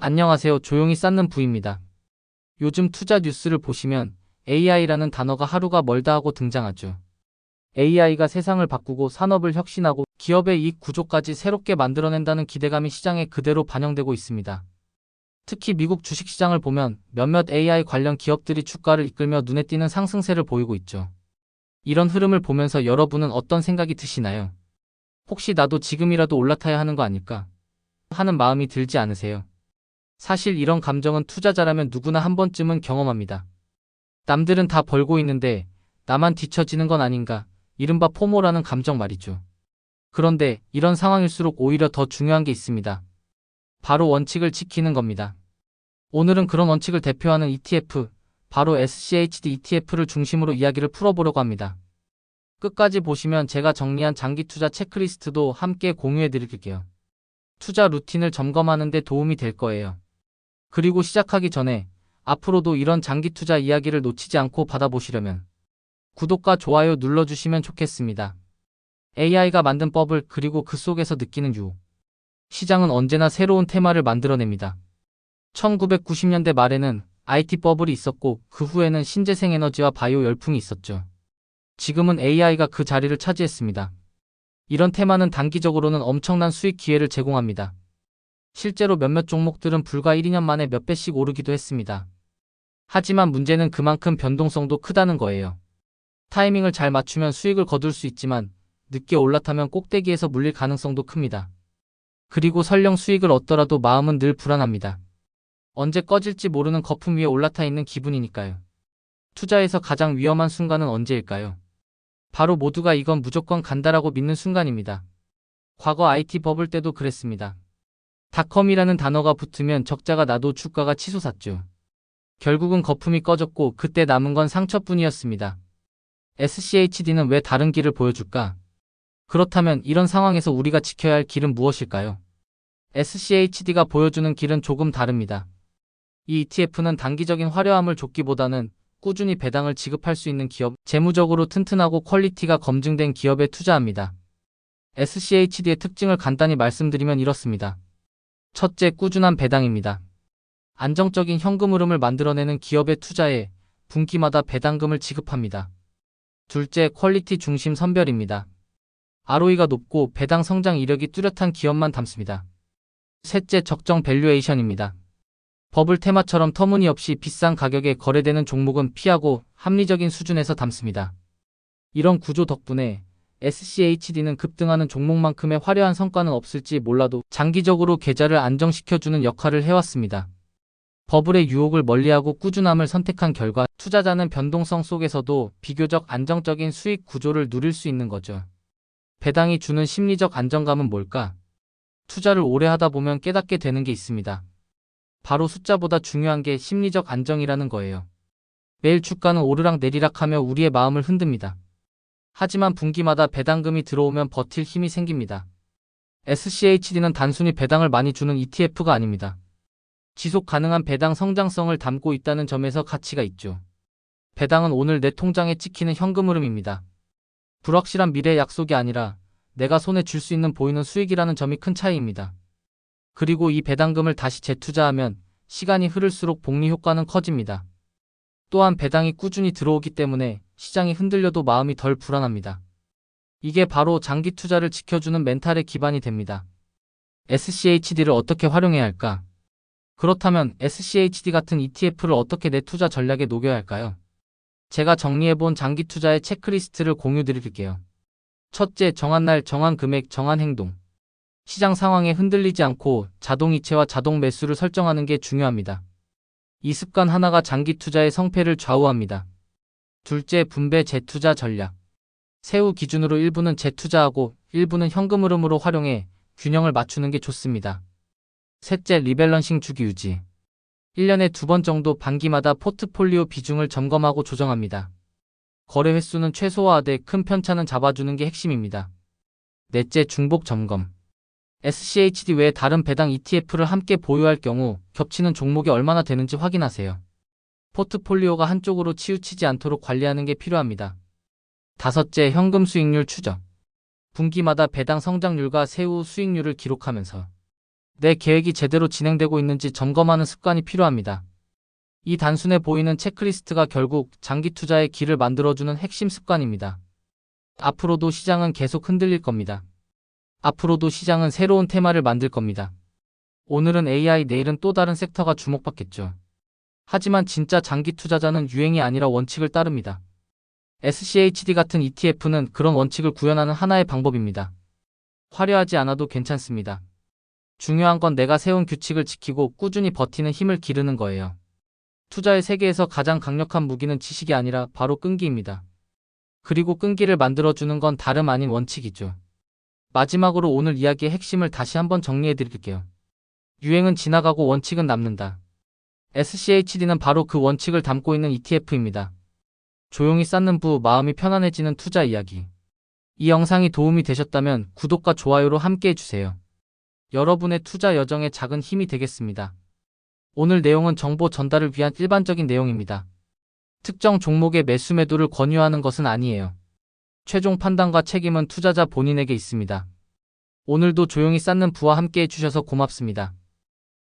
안녕하세요. 조용히 쌓는 부입니다. 요즘 투자 뉴스를 보시면 AI라는 단어가 하루가 멀다 하고 등장하죠. AI가 세상을 바꾸고 산업을 혁신하고 기업의 이익 구조까지 새롭게 만들어낸다는 기대감이 시장에 그대로 반영되고 있습니다. 특히 미국 주식시장을 보면 몇몇 AI 관련 기업들이 주가를 이끌며 눈에 띄는 상승세를 보이고 있죠. 이런 흐름을 보면서 여러분은 어떤 생각이 드시나요? 혹시 나도 지금이라도 올라타야 하는 거 아닐까? 하는 마음이 들지 않으세요? 사실 이런 감정은 투자자라면 누구나 한 번쯤은 경험합니다. 남들은 다 벌고 있는데 나만 뒤처지는 건 아닌가, 이른바 포모라는 감정 말이죠. 그런데 이런 상황일수록 오히려 더 중요한 게 있습니다. 바로 원칙을 지키는 겁니다. 오늘은 그런 원칙을 대표하는 ETF, 바로 SCHD ETF를 중심으로 이야기를 풀어보려고 합니다. 끝까지 보시면 제가 정리한 장기 투자 체크리스트도 함께 공유해 드릴게요. 투자 루틴을 점검하는 데 도움이 될 거예요. 그리고 시작하기 전에 앞으로도 이런 장기 투자 이야기를 놓치지 않고 받아보시려면 구독과 좋아요 눌러주시면 좋겠습니다. AI가 만든 버블 그리고 그 속에서 느끼는 유혹. 시장은 언제나 새로운 테마를 만들어냅니다. 1990년대 말에는 IT 버블이 있었고 그 후에는 신재생 에너지와 바이오 열풍이 있었죠. 지금은 AI가 그 자리를 차지했습니다. 이런 테마는 단기적으로는 엄청난 수익 기회를 제공합니다. 실제로 몇몇 종목들은 불과 1, 2년 만에 몇 배씩 오르기도 했습니다. 하지만 문제는 그만큼 변동성도 크다는 거예요. 타이밍을 잘 맞추면 수익을 거둘 수 있지만 늦게 올라타면 꼭대기에서 물릴 가능성도 큽니다. 그리고 설령 수익을 얻더라도 마음은 늘 불안합니다. 언제 꺼질지 모르는 거품 위에 올라타 있는 기분이니까요. 투자에서 가장 위험한 순간은 언제일까요? 바로 모두가 이건 무조건 간다라고 믿는 순간입니다. 과거 IT 버블 때도 그랬습니다. 닷컴이라는 단어가 붙으면 적자가 나도 주가가 치솟았죠. 결국은 거품이 꺼졌고 그때 남은 건 상처뿐이었습니다. SCHD는 왜 다른 길을 보여줄까? 그렇다면 이런 상황에서 우리가 지켜야 할 길은 무엇일까요? SCHD가 보여주는 길은 조금 다릅니다. 이 ETF는 단기적인 화려함을 줬기보다는 꾸준히 배당을 지급할 수 있는 기업, 재무적으로 튼튼하고 퀄리티가 검증된 기업에 투자합니다. SCHD의 특징을 간단히 말씀드리면 이렇습니다. 첫째, 꾸준한 배당입니다. 안정적인 현금 흐름을 만들어내는 기업에 투자해 분기마다 배당금을 지급합니다. 둘째, 퀄리티 중심 선별입니다. ROE가 높고 배당 성장 이력이 뚜렷한 기업만 담습니다. 셋째, 적정 밸류에이션입니다. 버블 테마처럼 터무니없이 비싼 가격에 거래되는 종목은 피하고 합리적인 수준에서 담습니다. 이런 구조 덕분에 SCHD는 급등하는 종목만큼의 화려한 성과는 없을지 몰라도 장기적으로 계좌를 안정시켜주는 역할을 해왔습니다. 버블의 유혹을 멀리하고 꾸준함을 선택한 결과 투자자는 변동성 속에서도 비교적 안정적인 수익 구조를 누릴 수 있는 거죠. 배당이 주는 심리적 안정감은 뭘까? 투자를 오래 하다 보면 깨닫게 되는 게 있습니다. 바로 숫자보다 중요한 게 심리적 안정이라는 거예요. 매일 주가는 오르락 내리락하며 우리의 마음을 흔듭니다. 하지만 분기마다 배당금이 들어오면 버틸 힘이 생깁니다. SCHD는 단순히 배당을 많이 주는 ETF가 아닙니다. 지속 가능한 배당 성장성을 담고 있다는 점에서 가치가 있죠. 배당은 오늘 내 통장에 찍히는 현금 흐름입니다. 불확실한 미래의 약속이 아니라 내가 손에 쥘 수 있는 보이는 수익이라는 점이 큰 차이입니다. 그리고 이 배당금을 다시 재투자하면 시간이 흐를수록 복리 효과는 커집니다. 또한 배당이 꾸준히 들어오기 때문에 시장이 흔들려도 마음이 덜 불안합니다. 이게 바로 장기 투자를 지켜주는 멘탈의 기반이 됩니다. SCHD를 어떻게 활용해야 할까? 그렇다면 SCHD 같은 ETF를 어떻게 내 투자 전략에 녹여야 할까요? 제가 정리해본 장기 투자의 체크리스트를 공유드릴게요. 첫째, 정한 날, 정한 금액, 정한 행동. 시장 상황에 흔들리지 않고 자동 이체와 자동 매수를 설정하는 게 중요합니다. 이 습관 하나가 장기 투자의 성패를 좌우합니다. 둘째, 분배 재투자 전략. 세후 기준으로 일부는 재투자하고 일부는 현금 흐름으로 활용해 균형을 맞추는 게 좋습니다. 셋째, 리밸런싱 주기 유지. 1년에 2번 정도 반기마다 포트폴리오 비중을 점검하고 조정합니다. 거래 횟수는 최소화하되 큰 편차는 잡아주는 게 핵심입니다. 넷째, 중복 점검. SCHD 외에 다른 배당 ETF를 함께 보유할 경우 겹치는 종목이 얼마나 되는지 확인하세요. 포트폴리오가 한쪽으로 치우치지 않도록 관리하는 게 필요합니다. 다섯째, 현금 수익률 추적. 분기마다 배당 성장률과 세후 수익률을 기록하면서 내 계획이 제대로 진행되고 있는지 점검하는 습관이 필요합니다. 이 단순해 보이는 체크리스트가 결국 장기 투자의 길을 만들어주는 핵심 습관입니다. 앞으로도 시장은 계속 흔들릴 겁니다. 앞으로도 시장은 새로운 테마를 만들 겁니다. 오늘은 AI, 내일은 또 다른 섹터가 주목받겠죠. 하지만 진짜 장기 투자자는 유행이 아니라 원칙을 따릅니다. SCHD 같은 ETF는 그런 원칙을 구현하는 하나의 방법입니다. 화려하지 않아도 괜찮습니다. 중요한 건 내가 세운 규칙을 지키고 꾸준히 버티는 힘을 기르는 거예요. 투자의 세계에서 가장 강력한 무기는 지식이 아니라 바로 끈기입니다. 그리고 끈기를 만들어주는 건 다름 아닌 원칙이죠. 마지막으로 오늘 이야기의 핵심을 다시 한번 정리해 드릴게요. 유행은 지나가고 원칙은 남는다. SCHD는 바로 그 원칙을 담고 있는 ETF입니다. 조용히 쌓는 부, 마음이 편안해지는 투자 이야기. 이 영상이 도움이 되셨다면 구독과 좋아요로 함께 해주세요. 여러분의 투자 여정에 작은 힘이 되겠습니다. 오늘 내용은 정보 전달을 위한 일반적인 내용입니다. 특정 종목의 매수 매도를 권유하는 것은 아니에요. 최종 판단과 책임은 투자자 본인에게 있습니다. 오늘도 조용히 쌓는 부와 함께 해주셔서 고맙습니다.